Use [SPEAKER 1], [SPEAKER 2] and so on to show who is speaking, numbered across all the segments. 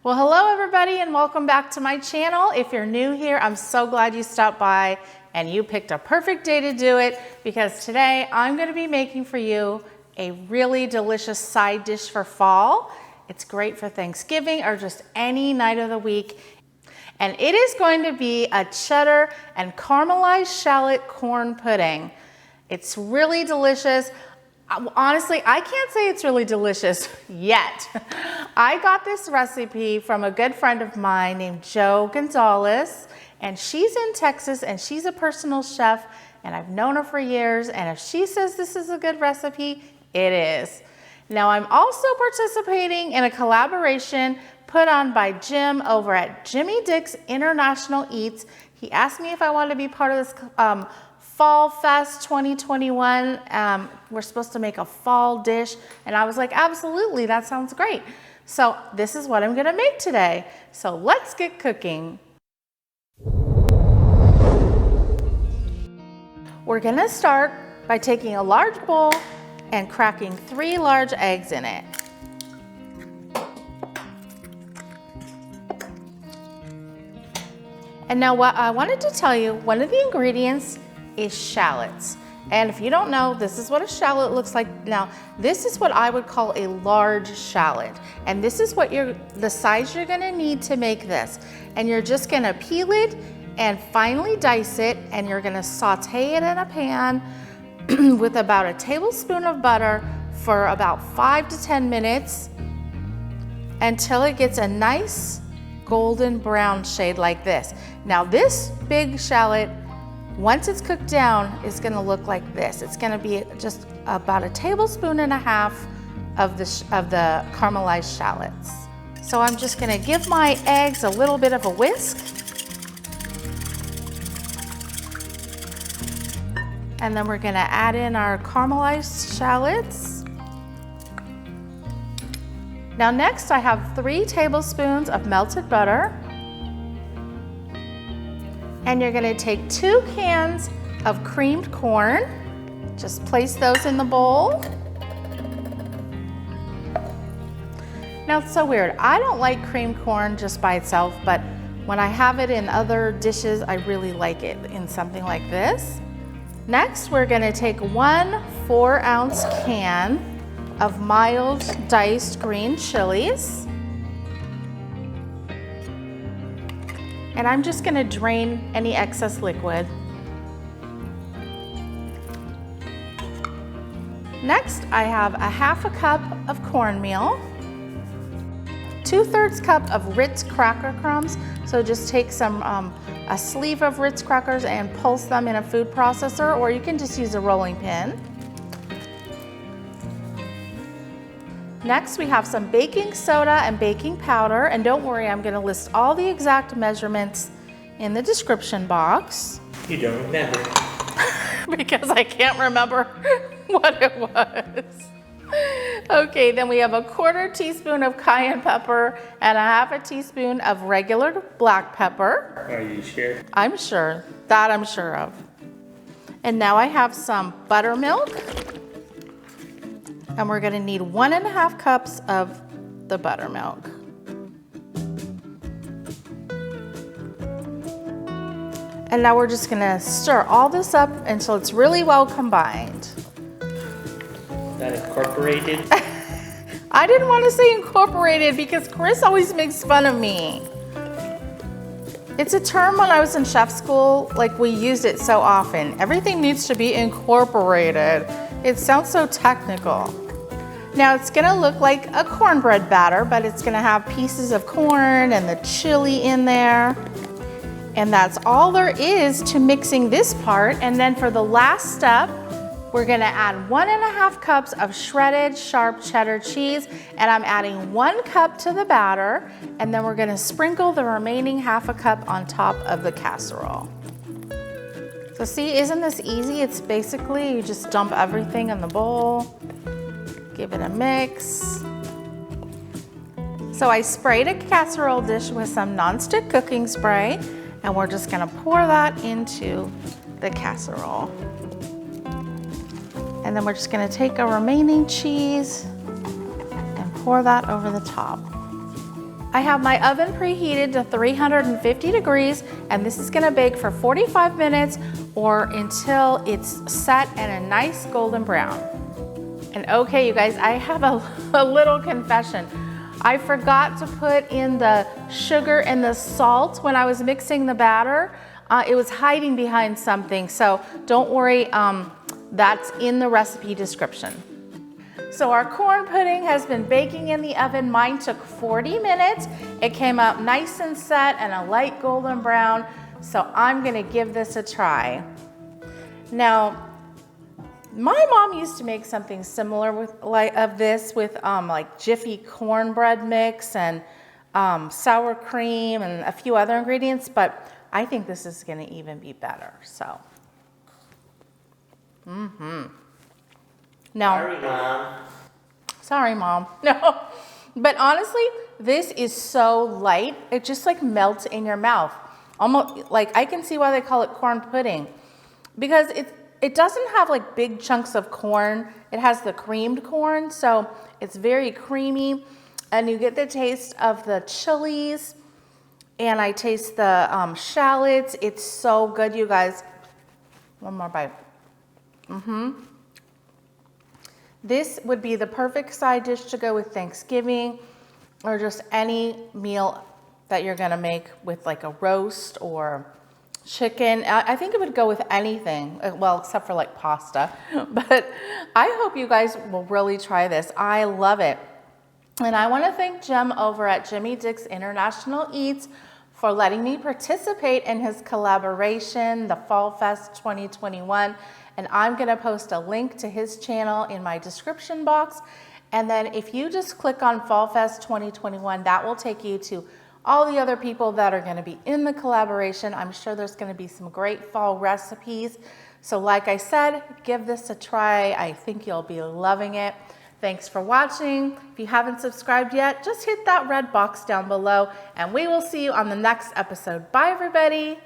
[SPEAKER 1] Well, hello everybody and welcome back to my channel. If you're new here, I'm so glad you stopped by and you picked a perfect day to do it because today I'm going to be making for you a really delicious side dish for fall. It's great for Thanksgiving or just any night of the week. And it is going to be a cheddar and caramelized shallot corn pudding. It's really delicious. Honestly, I can't say it's really delicious yet. I got this recipe from a good friend of mine named Jo Gonzalez, and she's in Texas and she's a personal chef and I've known her for years, and if she says this is a good recipe, it is. Now I'm also participating in a collaboration put on by Jim over at Jimmy Dick's International Eats. He asked me if I wanted to be part of this Fall Fest 2021. We're supposed to make a fall dish, and I was like, absolutely, that sounds great. So this is what I'm gonna make today. So let's get cooking. We're gonna start by taking a large bowl and cracking 3 large eggs in it. And now what I wanted to tell you, one of the ingredients is shallots. And if you don't know, this is what a shallot looks like. Now, this is what I would call a large shallot. And this is what the size you're gonna need to make this. And you're just gonna peel it and finely dice it, and you're gonna saute it in a pan with about a tablespoon of butter for about 5 to 10 minutes until it gets a nice golden brown shade like this. Now this big shallot, once it's cooked down, is gonna look like this. It's gonna be just about a tablespoon and a half of the caramelized shallots. So I'm just gonna give my eggs a little bit of a whisk. And then we're gonna add in our caramelized shallots. Now next I have 3 tablespoons of melted butter. And you're gonna take 2 cans of creamed corn. Just place those in the bowl. Now it's so weird. I don't like creamed corn just by itself, but when I have it in other dishes, I really like it in something like this. Next, we're gonna take 1 4-ounce can of mild diced green chilies. And I'm just gonna drain any excess liquid. Next, I have a 1/2 cup of cornmeal, 2/3 cup of Ritz cracker crumbs. So just take a sleeve of Ritz crackers and pulse them in a food processor, or you can just use a rolling pin. Next, we have some baking soda and baking powder, and don't worry, I'm gonna list all the exact measurements in the description box.
[SPEAKER 2] You don't remember.
[SPEAKER 1] Because I can't remember what it was. Okay, then we have a 1/4 teaspoon of cayenne pepper and a 1/2 teaspoon of regular black pepper.
[SPEAKER 2] Are you sure?
[SPEAKER 1] I'm sure, that I'm sure of. And now I have some buttermilk. And we're gonna need 1.5 cups of the buttermilk. And now we're just gonna stir all this up until it's really well combined.
[SPEAKER 2] Is that incorporated?
[SPEAKER 1] I didn't want to say incorporated because Chris always makes fun of me. It's a term when I was in chef school, like we used it so often. Everything needs to be incorporated. It sounds so technical. Now it's gonna look like a cornbread batter, but it's gonna have pieces of corn and the chili in there. And that's all there is to mixing this part. And then for the last step, we're gonna add 1.5 cups of shredded sharp cheddar cheese, and I'm adding 1 cup to the batter, and then we're gonna sprinkle the remaining 1/2 cup on top of the casserole. So see, isn't this easy? It's basically, you just dump everything in the bowl, give it a mix. So I sprayed a casserole dish with some nonstick cooking spray, and we're just gonna pour that into the casserole. And then we're just gonna take our remaining cheese and pour that over the top. I have my oven preheated to 350 degrees, and this is gonna bake for 45 minutes or until it's set and a nice golden brown. And okay, you guys, I have a little confession. I forgot to put in the sugar and the salt when I was mixing the batter. It was hiding behind something, so don't worry, that's in the recipe description. So our corn pudding has been baking in the oven. Mine took 40 minutes. It came out nice and set and a light golden brown, so I'm gonna give this a try. Now, my mom used to make something similar with like Jiffy cornbread mix and sour cream and a few other ingredients, but I think this is gonna even be better, so. Now,
[SPEAKER 2] Sorry, Mom.
[SPEAKER 1] sorry, Mom. No, but honestly, this is so light. It just like melts in your mouth. Almost like I can see why they call it corn pudding, because it doesn't have like big chunks of corn. It has the creamed corn, so it's very creamy, and you get the taste of the chiles, and I taste the shallots. It's so good, you guys. One more bite. This would be the perfect side dish to go with Thanksgiving or just any meal that you're gonna make with like a roast or chicken. I think it would go with anything, well, except for like pasta. But I hope you guys will really try this. I love it. And I wanna thank Jim over at Jimmy Dick's International Eats for letting me participate in his collaboration, the Fall Fest 2021. And I'm gonna post a link to his channel in my description box. And then if you just click on Fall Fest 2021, that will take you to all the other people that are gonna be in the collaboration. I'm sure there's gonna be some great fall recipes. So like I said, give this a try. I think you'll be loving it. Thanks for watching. If you haven't subscribed yet, just hit that red box down below, and we will see you on the next episode. Bye, everybody.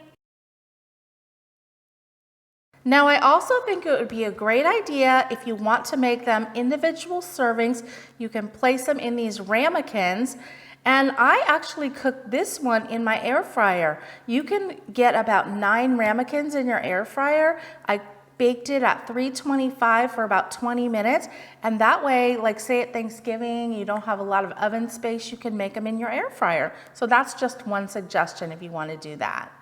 [SPEAKER 1] Now, I also think it would be a great idea if you want to make them individual servings. You can place them in these ramekins. And I actually cooked this one in my air fryer. You can get about 9 ramekins in your air fryer. I baked it at 325 for about 20 minutes. And that way, like say at Thanksgiving, you don't have a lot of oven space, you can make them in your air fryer. So that's just one suggestion if you want to do that.